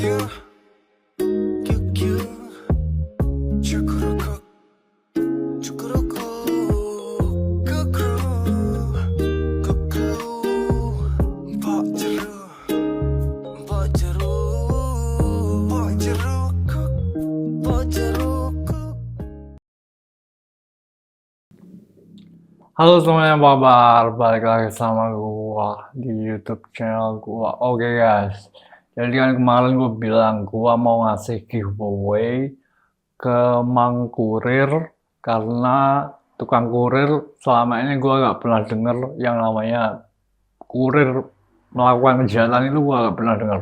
Halo semuanya, apa kabar? Balik lagi sama gua di YouTube channel gua. Oke guys, jadi kan kemarin gua bilang gua mau ngasih giveaway ke Mang Kurir karena tukang kurir selama ini gua gak pernah denger yang namanya kurir melakukan kejahatan itu gua gak pernah denger.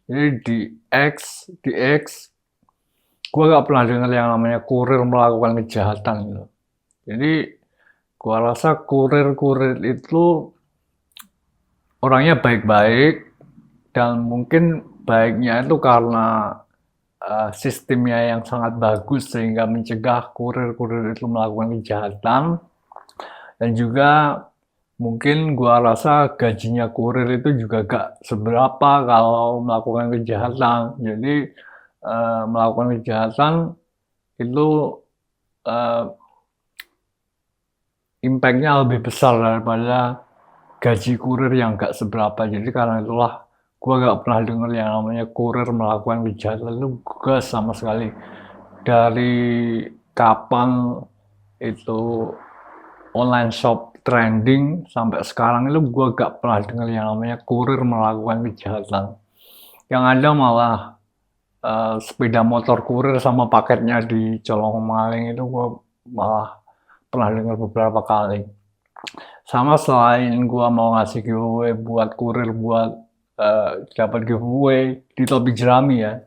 Jadi di X gua gak pernah denger yang namanya kurir melakukan kejahatan gitu. Jadi gua rasa kurir-kurir itu orangnya baik-baik dan mungkin baiknya itu karena sistemnya yang sangat bagus sehingga mencegah kurir-kurir itu melakukan kejahatan, dan juga mungkin gua rasa gajinya kurir itu juga gak seberapa kalau melakukan kejahatan. Jadi melakukan kejahatan itu impact-nya lebih besar daripada gaji kurir yang gak seberapa. Jadi karena itulah gue gak pernah denger yang namanya kurir melakukan kejahatan itu gak sama sekali. Dari kapan itu online shop trending sampai sekarang itu gue gak pernah denger yang namanya kurir melakukan kejahatan. Yang ada malah sepeda motor kurir sama paketnya dicolong maling, itu gue malah pernah dengar beberapa kali. Sama selain gua mau ngasih giveaway buat kurir buat dapat giveaway di topi jerami ya,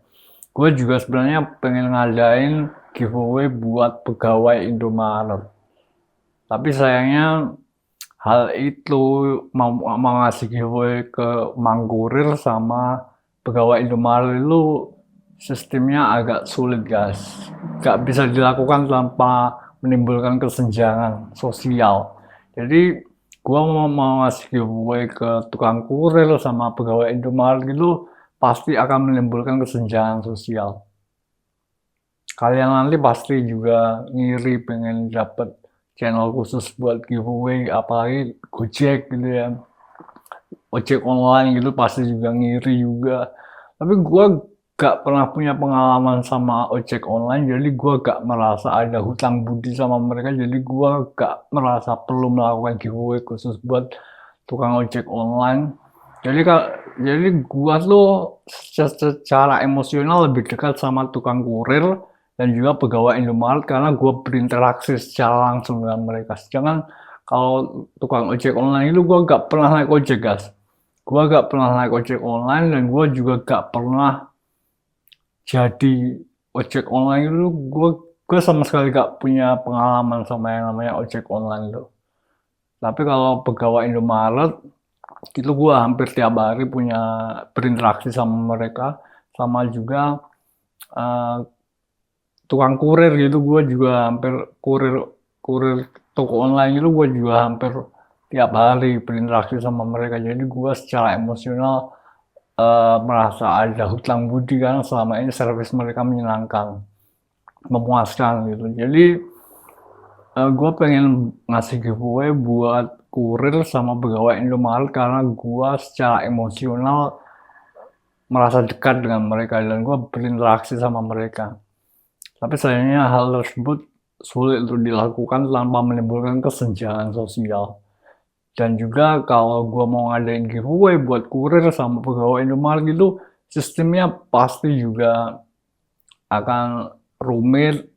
gue juga sebenarnya pengen ngadain giveaway buat pegawai Indomaret. Tapi sayangnya hal itu mau ngasih giveaway ke Mang Kurir sama pegawai Indomaret itu sistemnya agak sulit guys. Gak bisa dilakukan tanpa menimbulkan kesenjangan sosial. Jadi gua mau ngasih giveaway ke tukang kurir sama pegawai Indomaret gitu pasti akan menimbulkan kesenjangan sosial. Kalian nanti pasti juga ngiri pengen dapet channel khusus buat giveaway, apalagi Gojek gitu ya, ojek online gitu pasti juga ngiri juga. Tapi gua gak pernah punya pengalaman sama ojek online, jadi gue gak merasa ada hutang budi sama mereka, jadi gue gak merasa perlu melakukan giveaway khusus buat tukang ojek online. Jadi gue tuh secara emosional lebih dekat sama tukang kurir dan juga pegawai Indomaret karena gue berinteraksi secara langsung dengan mereka. Sedangkan kalau tukang ojek online itu gue gak pernah naik ojek guys. Gue gak pernah naik ojek online dan gue juga gak pernah jadi ojek online itu. Gue sama sekali gak punya pengalaman sama yang namanya ojek online itu. Tapi kalau pegawai Indomaret itu gue hampir tiap hari punya berinteraksi sama mereka, sama juga tukang kurir gitu. Gue juga hampir kurir toko online itu gue juga hampir tiap hari berinteraksi sama mereka. Jadi gue secara emosional merasa ada hutang budi karena selama ini servis mereka menyenangkan, memuaskan gitu. Jadi gue pengen ngasih giveaway buat kurir sama pegawai Indomaret karena gue secara emosional merasa dekat dengan mereka dan gue berinteraksi sama mereka. Tapi sayangnya hal tersebut sulit untuk dilakukan tanpa menimbulkan kesenjangan sosial. Dan juga kalau gue mau ngadain giveaway buat kurir sama pegawai Indomaret gitu, sistemnya pasti juga akan rumit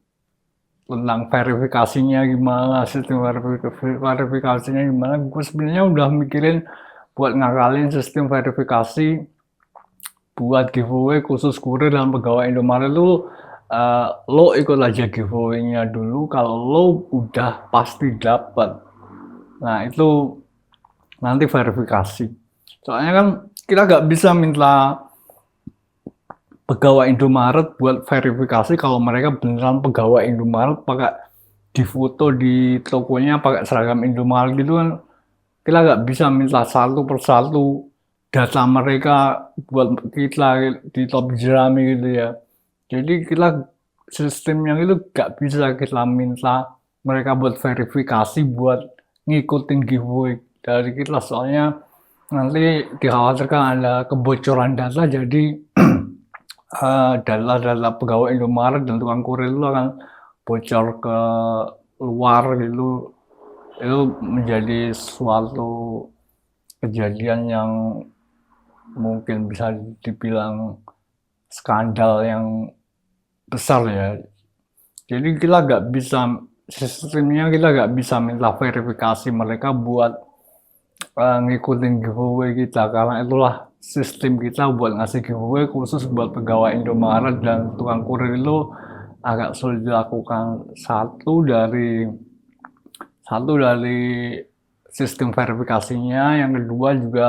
tentang verifikasinya gimana, sistem verifikasinya gimana. Gue sebenarnya udah mikirin buat ngakalin sistem verifikasi buat giveaway khusus kurir dan pegawai Indomaret itu. Lo ikut aja giveaway-nya dulu, kalau lo udah pasti dapat. Nah itu nanti verifikasi. Soalnya kan kita gak bisa minta pegawai Indomaret buat verifikasi kalau mereka beneran pegawai Indomaret pakai difoto di tokonya pakai seragam Indomaret gitu kan. Kita gak bisa minta satu persatu data mereka buat kita di top jerami gitu ya. Jadi kita sistem yang itu gak bisa kita minta mereka buat verifikasi buat ngikutin giveaway dari kita, soalnya nanti dikhawatirkan ada kebocoran data, jadi data-data pegawai Indomaret dan tukang kurir itu akan bocor ke luar gitu. Itu menjadi suatu kejadian yang mungkin bisa dibilang skandal yang besar ya. Jadi kita nggak bisa, sistemnya kita nggak bisa minta verifikasi mereka buat ngikutin giveaway kita, karena itulah sistem kita buat ngasih giveaway khusus buat pegawai Indomaret dan tukang kurir itu agak sulit dilakukan. Satu dari sistem verifikasinya, yang kedua juga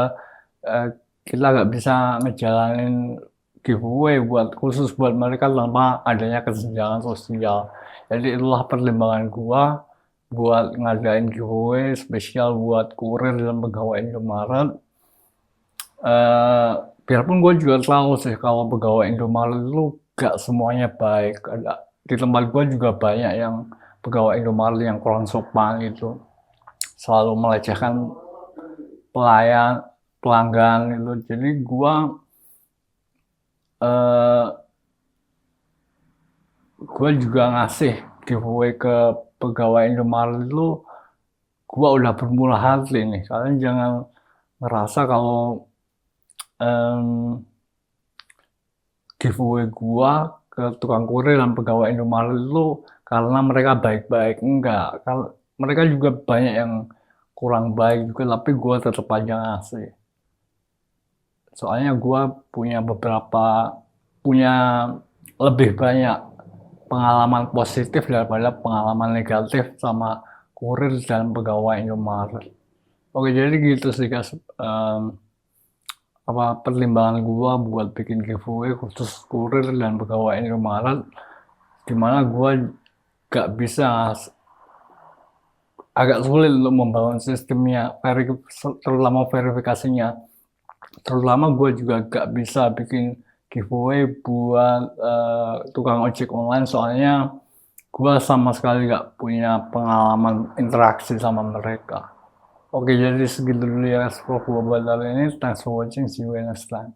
kita nggak bisa ngejalanin giveaway khusus buat mereka tanpa adanya kesenjangan sosial. Jadi itulah pertimbangan gua buat ngadain giveaway spesial buat kurir dan pegawai Indomaret. Biarpun gue juga tahu sih kalau pegawai Indomaret itu gak semuanya baik. Di tempat gue juga banyak yang pegawai Indomaret yang kurang sopan gitu, selalu melecehkan pelanggan gitu. Jadi gue juga ngasih giveaway ke pegawai Indomaret itu, gue udah bermurah hati nih. Kalian jangan ngerasa kalau giveaway gue ke tukang kurir dan pegawai Indomaret itu karena mereka baik-baik. Enggak, mereka juga banyak yang kurang baik juga, tapi gue tetap aja ngasih. Soalnya gue punya lebih banyak pengalaman positif daripada pengalaman negatif sama kurir dan pegawai Indomaret. Oke, jadi gitu sih guys, pertimbangan gua buat bikin giveaway khusus kurir dan pegawai Indomaret, dimana gua gak bisa, agak sulit untuk membangun sistemnya, terutama verifikasinya. Terutama gue juga gak bisa bikin giveaway buat tukang ojek online, soalnya gue sama sekali gak punya pengalaman interaksi sama mereka. Oke, jadi segitu dulu ya guys vlog gue buat hari ini. Thanks for watching, see you next time.